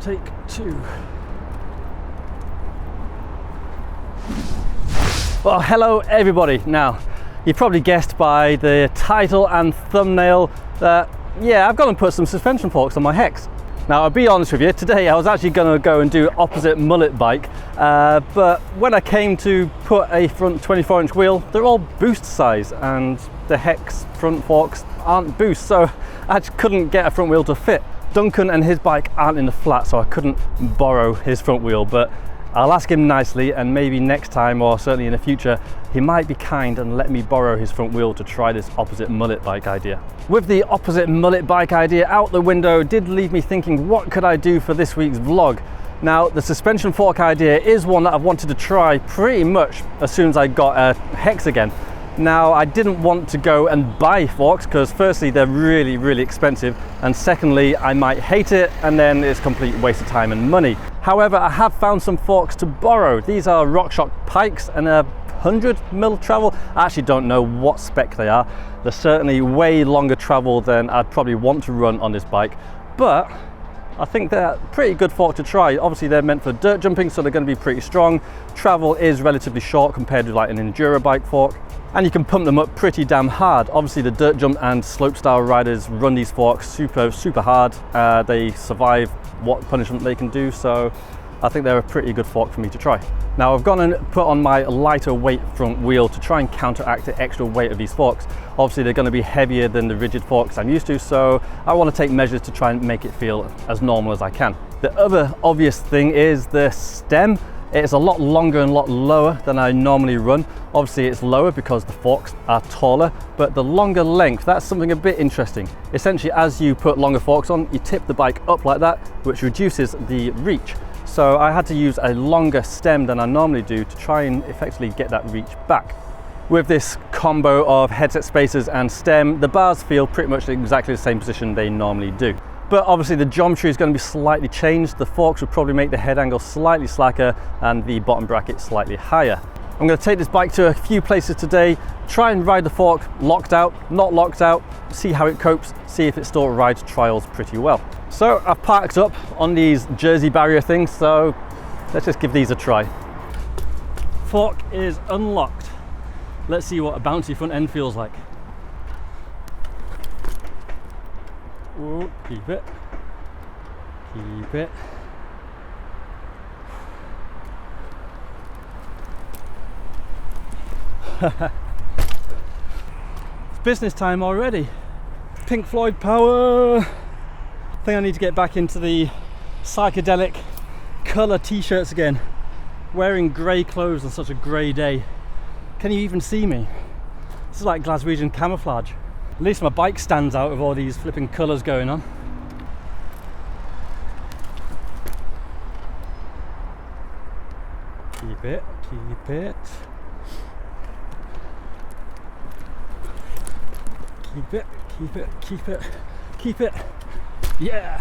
Take 2. Well, hello everybody. Now, you've probably guessed by the title and thumbnail that, yeah, I've gone and put some suspension forks on my Hex. Now, I'll be honest with you, today I was actually going to go and do opposite mullet bike, but when I came to put a front 24-inch wheel, they're all boost size, and the Hex front forks aren't boost, so I just couldn't get a front wheel to fit. Duncan and his bike aren't in the flat, so I couldn't borrow his front wheel, but I'll ask him nicely, and maybe next time, or certainly in the future, he might be kind and let me borrow his front wheel to try this opposite mullet bike idea. With the opposite mullet bike idea out the window, did leave me thinking, what could I do for this week's vlog? Now, the suspension fork idea is one that I've wanted to try pretty much as soon as I got a Hex again. Now, I didn't want to go and buy forks because firstly, they're really, really expensive, and secondly, I might hate it and then it's a complete waste of time and money. However, I have found some forks to borrow. These are Rockshox Pikes and a 100mm travel. I actually don't know what spec they are. They're certainly way longer travel than I'd probably want to run on this bike, but I think they're a pretty good fork to try. Obviously, they're meant for dirt jumping, so they're going to be pretty strong. Travel is relatively short compared to like an enduro bike fork, and you can pump them up pretty damn hard. Obviously, the dirt jump and slopestyle riders run these forks super hard. They survive what punishment they can do, so I think they're a pretty good fork for me to try. Now, I've gone and put on my lighter weight front wheel to try and counteract the extra weight of these forks. Obviously, they're going to be heavier than the rigid forks I'm used to, so I want to take measures to try and make it feel as normal as I can. The other obvious thing is the stem. It's a lot longer and a lot lower than I normally run. Obviously, it's lower because the forks are taller, but the longer length, that's something a bit interesting. Essentially, as you put longer forks on, you tip the bike up like that, which reduces the reach. So I had to use a longer stem than I normally do to try and effectively get that reach back. With this combo of headset spacers and stem, the bars feel pretty much exactly the same position they normally do. But obviously the geometry is going to be slightly changed. The forks will probably make the head angle slightly slacker and the bottom bracket slightly higher. I'm going to take this bike to a few places today, try and ride the fork locked out, not locked out, see how it copes, see if it still rides trials pretty well. So I've parked up on these Jersey barrier things, so let's just give these a try. Fork is unlocked. Let's see what a bouncy front end feels like. Whoa, keep it. Keep it. It's business time already. Pink Floyd power. I think I need to get back into the psychedelic colour t-shirts again. Wearing grey clothes on such a grey day. Can you even see me? This is like Glaswegian camouflage. At least my bike stands out with all these flipping colours going on. Keep it, keep it. Keep it, keep it, keep it, keep it. Yeah!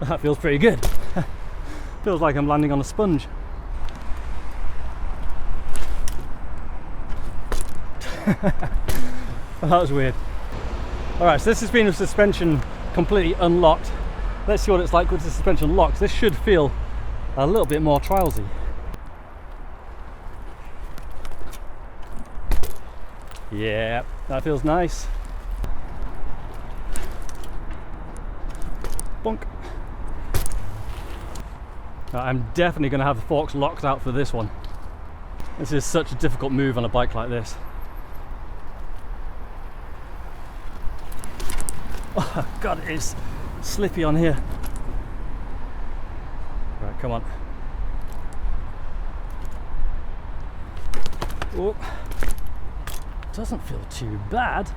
That feels pretty good. Feels like I'm landing on a sponge. That was weird. Alright, so this has been a suspension completely unlocked. Let's see what it's like with the suspension locked. This should feel a little bit more trialsy. Yeah, that feels nice. Bonk. I'm definitely going to have the forks locked out for this one. This is such a difficult move on a bike like this. Oh god, it is slippy on here. Right, come on. Oh, doesn't feel too bad.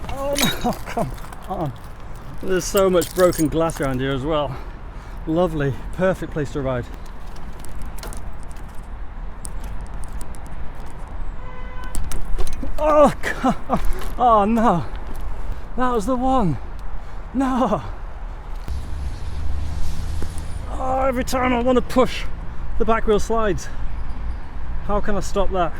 Oh no, come on. There's so much broken glass around here as well. Lovely, perfect place to ride. Oh god, oh no, that was the one. No. every time I want to push, the back wheel slides. How can I stop that?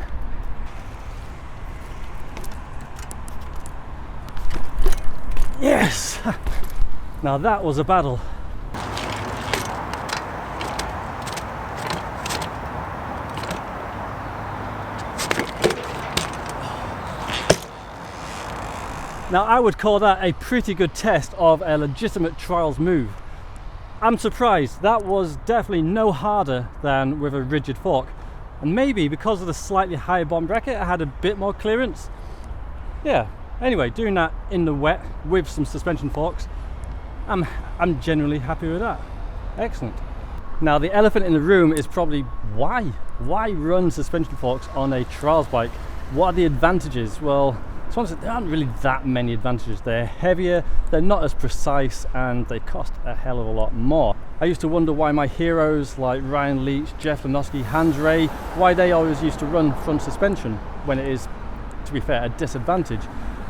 Yes! Now that was a battle. Now I would call that a pretty good test of a legitimate trials move. I'm surprised, that was definitely no harder than with a rigid fork. And maybe because of the slightly higher bomb bracket, I had a bit more clearance. Yeah, anyway, doing that in the wet with some suspension forks, I'm genuinely happy with that. Excellent. Now the elephant in the room is probably why? Why run suspension forks on a trials bike? What are the advantages? Well, there aren't really that many advantages. They're heavier, they're not as precise, and they cost a hell of a lot more. I used to wonder why my heroes like Ryan Leach, Jeff Lenoski, Hans Ray, why they always used to run front suspension when it is, to be fair, a disadvantage.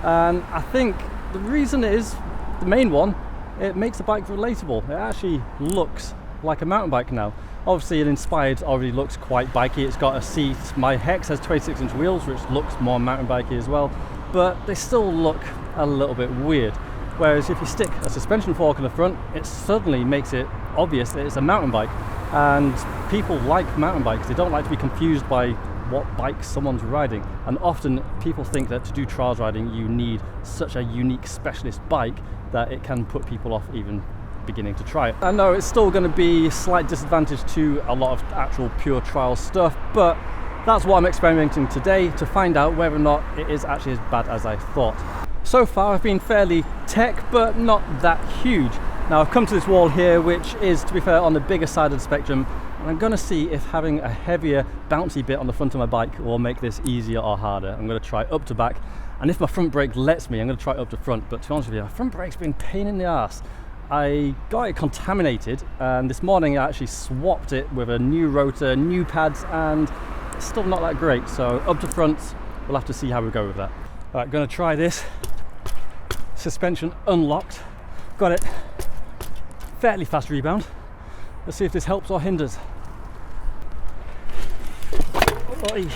And I think the reason is, the main one, it makes the bike relatable. It actually looks like a mountain bike now. Obviously, an Inspired already looks quite bikey. It's got a seat. My Hex has 26-inch wheels, which looks more mountain bikey as well. But they still look a little bit weird. Whereas if you stick a suspension fork in the front, it suddenly makes it obvious that it's a mountain bike. And people like mountain bikes. They don't like to be confused by what bike someone's riding. And often people think that to do trials riding, you need such a unique specialist bike that it can put people off even beginning to try it. I know it's still going to be a slight disadvantage to a lot of actual pure trial stuff, but that's what I'm experimenting today to find out whether or not it is actually as bad as I thought. So far I've been fairly tech, but not that huge. Now I've come to this wall here, which is, to be fair, on the bigger side of the spectrum, and I'm going to see if having a heavier bouncy bit on the front of my bike will make this easier or harder. I'm going to try up to back, and if my front brake lets me, I'm going to try up to front, but to be honest with you, my front brake's been a pain in the arse. I got it contaminated, and this morning I actually swapped it with a new rotor, new pads, and it's still not that great. So up to front, we'll have to see how we go with that. All right, going to try this. Suspension unlocked. Got it. Fairly fast rebound. Let's see if this helps or hinders. Oi.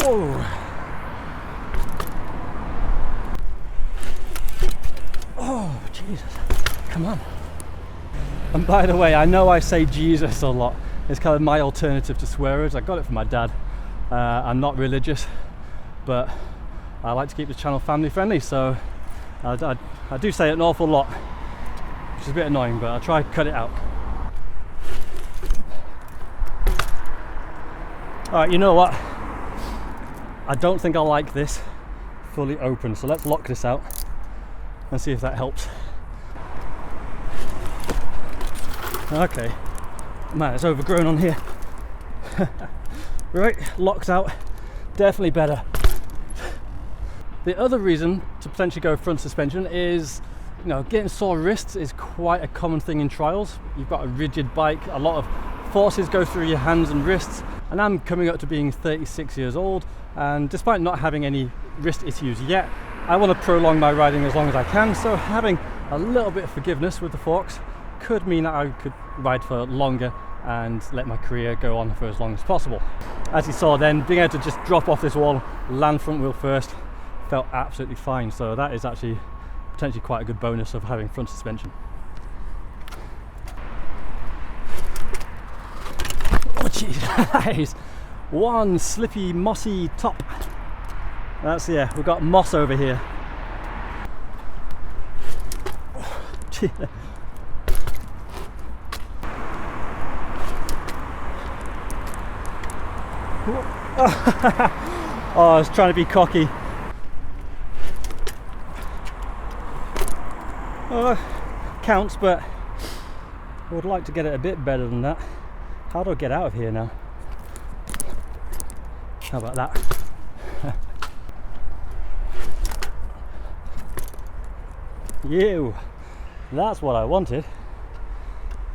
Oh. Oh, Jesus. Come on. And by the way, I know I say Jesus a lot. It's kind of my alternative to swear words. I got it from my dad. I'm not religious, but I like to keep the channel family friendly, so I do say it an awful lot, which is a bit annoying, but I'll try to cut it out. Alright, you know what? I don't think I like this fully open, so let's lock this out and see if that helps. Okay. Man, it's overgrown on here. Right, locked out. Definitely better. The other reason to potentially go front suspension is, you know, getting sore wrists is quite a common thing in trials. You've got a rigid bike, a lot of forces go through your hands and wrists, and I'm coming up to being 36 years old, and despite not having any wrist issues yet, I want to prolong my riding as long as I can, so having a little bit of forgiveness with the forks could mean that I could ride for longer and let my career go on for as long as possible. As you saw then, being able to just drop off this wall, land front wheel first, felt absolutely fine, so that is actually potentially quite a good bonus of having front suspension. Oh jeez, that is one slippy, mossy top. That's, yeah, we've got moss over here. Oh, oh, I was trying to be cocky. Counts, but I would like to get it a bit better than that. How do I get out of here now? How about that? You, that's what I wanted.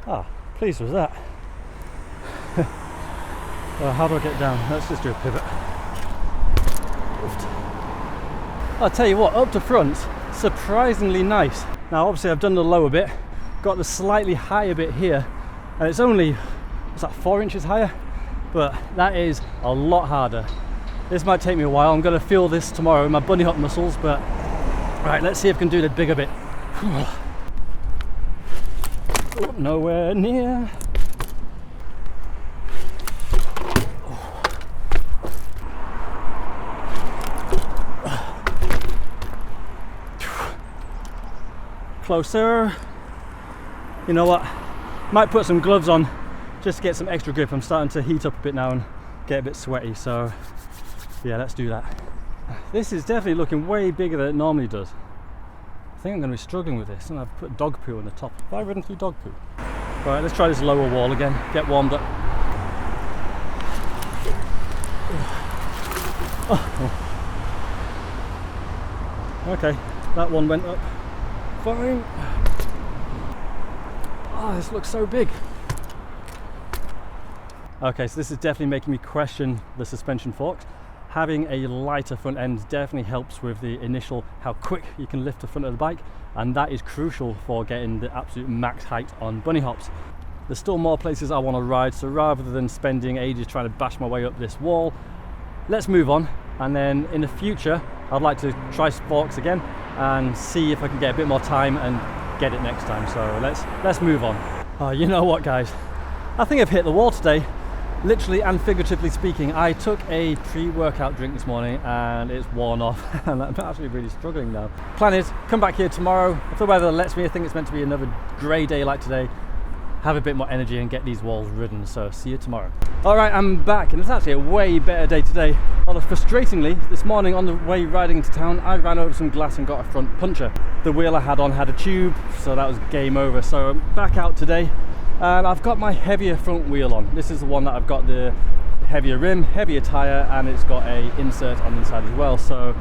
Ah, pleased with that. Well, how do I get down? Let's just do a pivot. I'll tell you what, up to front, surprisingly nice. Now obviously I've done the lower bit, got the slightly higher bit here, and it's only, what's that, 4 inches higher? But that is a lot harder. This might take me a while. I'm going to feel this tomorrow in my bunny hop muscles, but right, let's see if I can do the bigger bit. Oh, nowhere near. Closer. You know what? Might put some gloves on just to get some extra grip. I'm starting to heat up a bit now and get a bit sweaty, so yeah, let's do that. This is definitely looking way bigger than it normally does. I think I'm going to be struggling with this, and I've put dog poo on the top. Have I ridden through dog poo? Right, let's try this lower wall again, get warmed up. Oh. Okay, that one went up. Fine. Oh, this looks so big. Okay, so this is definitely making me question the suspension forks. Having a lighter front end definitely helps with the initial, how quick you can lift the front of the bike, and that is crucial for getting the absolute max height on bunny hops. There's still more places I want to ride, so rather than spending ages trying to bash my way up this wall, let's move on, and then in the future I'd like to try forks again and see if I can get a bit more time and get it next time. So let's move on. Oh, you know what, guys, I think I've hit the wall today, literally and figuratively speaking. I took a pre-workout drink this morning and it's worn off and I'm actually really struggling now. Plan is come back here tomorrow if the weather lets me. I think it's meant to be another grey day like today. Have a bit more energy and get these walls ridden, so see you tomorrow. Alright, I'm back, and it's actually a way better day today. Although frustratingly, this morning on the way riding into town, I ran over some glass and got a front puncture. The wheel I had on had a tube, so that was game over. So I'm back out today, and I've got my heavier front wheel on. This is the one that I've got the heavier rim, heavier tyre, and it's got a insert on the inside as well. So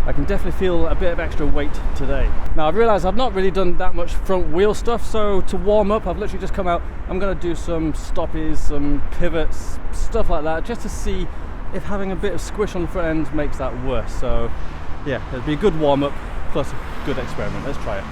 I can definitely feel a bit of extra weight today. Now I've realised I've not really done that much front wheel stuff, so to warm up I've literally just come out. I'm going to do some stoppies, some pivots, stuff like that, just to see if having a bit of squish on the front end makes that worse. So yeah, it'll be a good warm up plus a good experiment. Let's try it.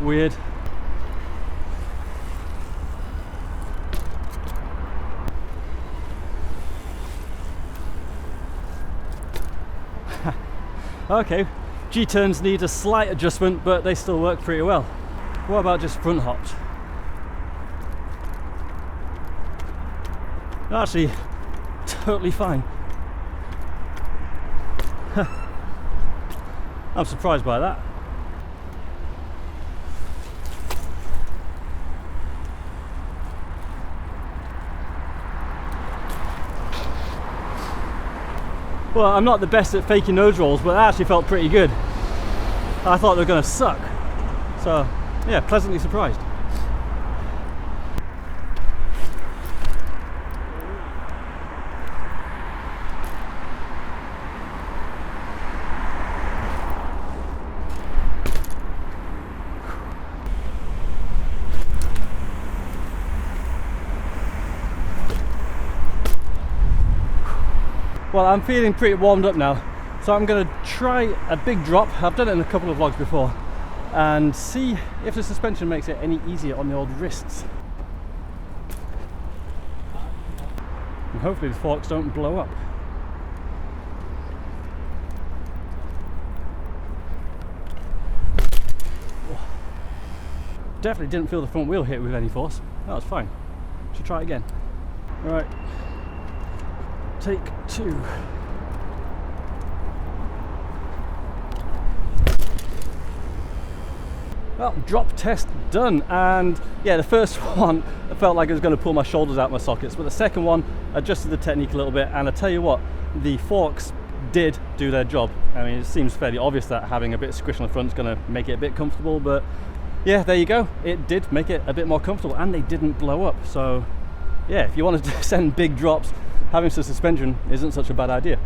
Weird. Okay, G-turns need a slight adjustment, but they still work pretty well. What about just front hops? Actually, totally fine. I'm surprised by that. Well, I'm not the best at faking nose rolls, but that actually felt pretty good. I thought they were going to suck. So, yeah, pleasantly surprised. Well, I'm feeling pretty warmed up now, so I'm going to try a big drop. I've done it in a couple of vlogs before, and see if the suspension makes it any easier on the old wrists. And hopefully the forks don't blow up. Definitely didn't feel the front wheel hit with any force. That was fine. Should try it again. Right. Take two. Well, drop test done, and yeah, the first one I felt like I was going to pull my shoulders out my sockets, but the second one adjusted the technique a little bit, and I tell you what, the forks did do their job. I mean, it seems fairly obvious that having a bit of squish on the front is going to make it a bit comfortable, but yeah, there you go, it did make it a bit more comfortable, and they didn't blow up. So yeah, if you wanted to send big drops, having some suspension isn't such a bad idea.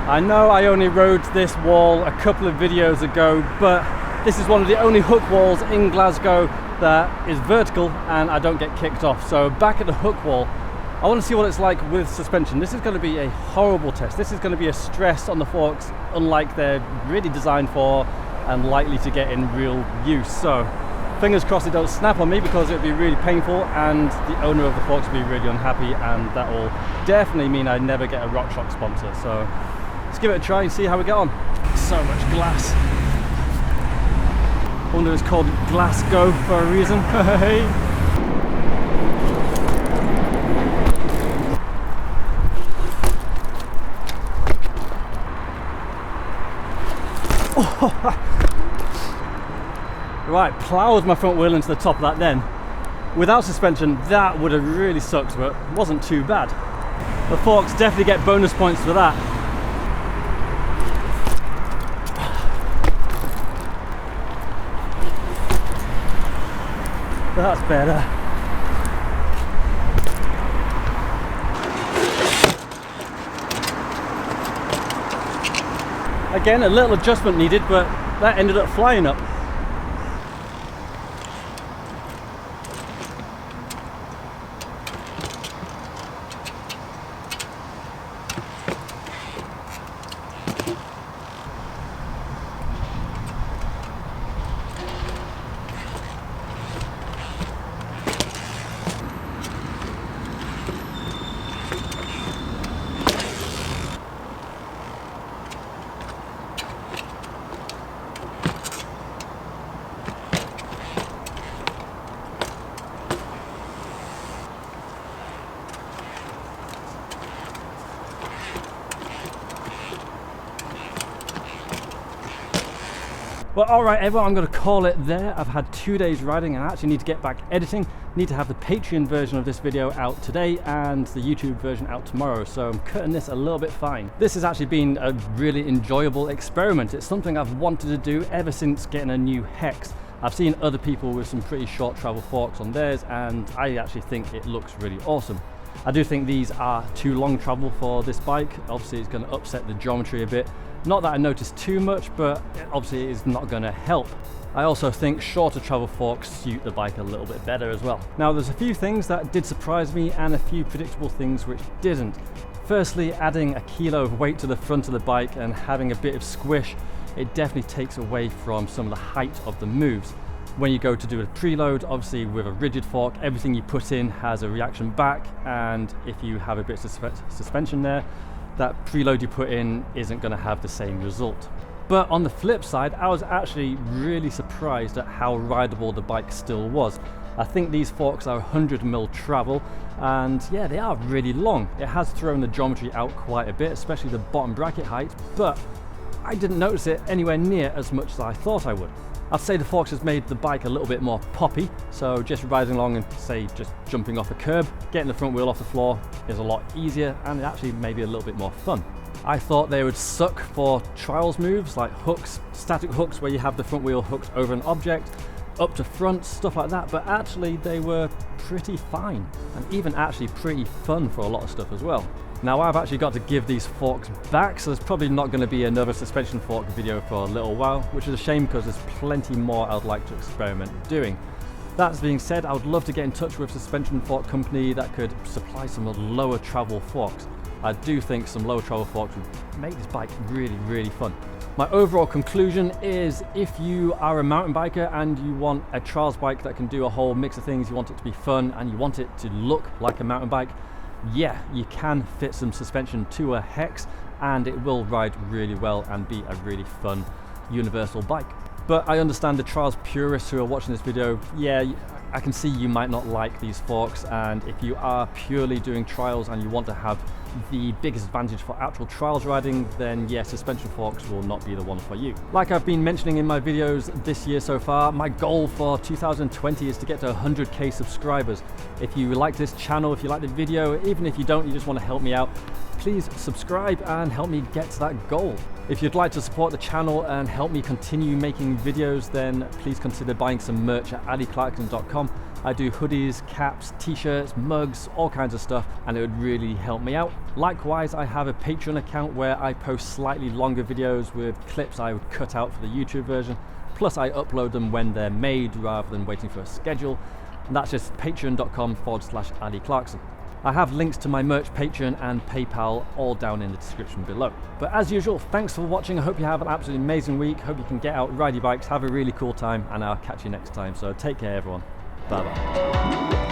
I know I only rode this wall a couple of videos ago, but this is one of the only hook walls in Glasgow that is vertical and I don't get kicked off. So back at the hook wall, I want to see what it's like with suspension. This is going to be a horrible test. This is going to be a stress on the forks unlike they're really designed for and likely to get in real use. So fingers crossed it don't snap on me, because it would be really painful and the owner of the forks will be really unhappy, and that will definitely mean I never get a Rockshox sponsor. So let's give it a try and see how we get on. So much glass. I wonder it's called Glasgow for a reason. Right, ploughed my front wheel into the top of that then. Without suspension, that would have really sucked, but it wasn't too bad. The forks definitely get bonus points for that. That's better. Again, a little adjustment needed, but that ended up flying up. Well, alright everyone, I'm going to call it there. I've had 2 days riding and I actually need to get back editing. Need to have the Patreon version of this video out today and the YouTube version out tomorrow, so I'm cutting this a little bit fine. This has actually been a really enjoyable experiment. It's something I've wanted to do ever since getting a new Hex. I've seen other people with some pretty short travel forks on theirs and I actually think it looks really awesome. I do think these are too long travel for this bike. Obviously it's going to upset the geometry a bit. Not that I noticed too much, but obviously it is not going to help. I also think shorter travel forks suit the bike a little bit better as well. Now there's a few things that did surprise me and a few predictable things which didn't. Firstly, adding a kilo of weight to the front of the bike and having a bit of squish, it definitely takes away from some of the height of the moves. When you go to do a preload, obviously with a rigid fork, everything you put in has a reaction back, and if you have a bit of suspension there, that preload you put in isn't going to have the same result. But on the flip side, I was actually really surprised at how rideable the bike still was. I think these forks are 100mm travel, and yeah, they are really long. It has thrown the geometry out quite a bit, especially the bottom bracket height, but I didn't notice it anywhere near as much as I thought I would. I'd say the forks has made the bike a little bit more poppy, so just riding along and say just jumping off a curb, getting the front wheel off the floor is a lot easier and actually maybe a little bit more fun. I thought they would suck for trials moves like hooks, static hooks where you have the front wheel hooked over an object, up to front, stuff like that, but actually they were pretty fine and even actually pretty fun for a lot of stuff as well. Now I've actually got to give these forks back, so there's probably not going to be another suspension fork video for a little while, which is a shame because there's plenty more I'd like to experiment doing. That being said, I would love to get in touch with a suspension fork company that could supply some lower travel forks. I do think some lower travel forks would make this bike really, really fun. My overall conclusion is if you are a mountain biker and you want a trials bike that can do a whole mix of things, you want it to be fun and you want it to look like a mountain bike, yeah, you can fit some suspension to a Hex and it will ride really well and be a really fun universal bike. But I understand the trials purists who are watching this video, yeah, I can see you might not like these forks, and if you are purely doing trials and you want to have the biggest advantage for actual trials riding, then yeah, suspension forks will not be the one for you. Like I've been mentioning in my videos this year so far, my goal for 2020 is to get to 100k subscribers. If you like this channel, if you like the video, even if you don't, you just want to help me out, please subscribe and help me get to that goal. If you'd like to support the channel and help me continue making videos, then please consider buying some merch at Clarkson.com. I do hoodies, caps, t-shirts, mugs, all kinds of stuff, and it would really help me out. Likewise, I have a Patreon account where I post slightly longer videos with clips I would cut out for the YouTube version, plus I upload them when they're made rather than waiting for a schedule. And that's just patreon.com/Addy Clarkson. I have links to my merch, Patreon and PayPal all down in the description below. But as usual, thanks for watching. I hope you have an absolutely amazing week. Hope you can get out, ride your bikes, have a really cool time, and I'll catch you next time. So take care, everyone. Bye bye.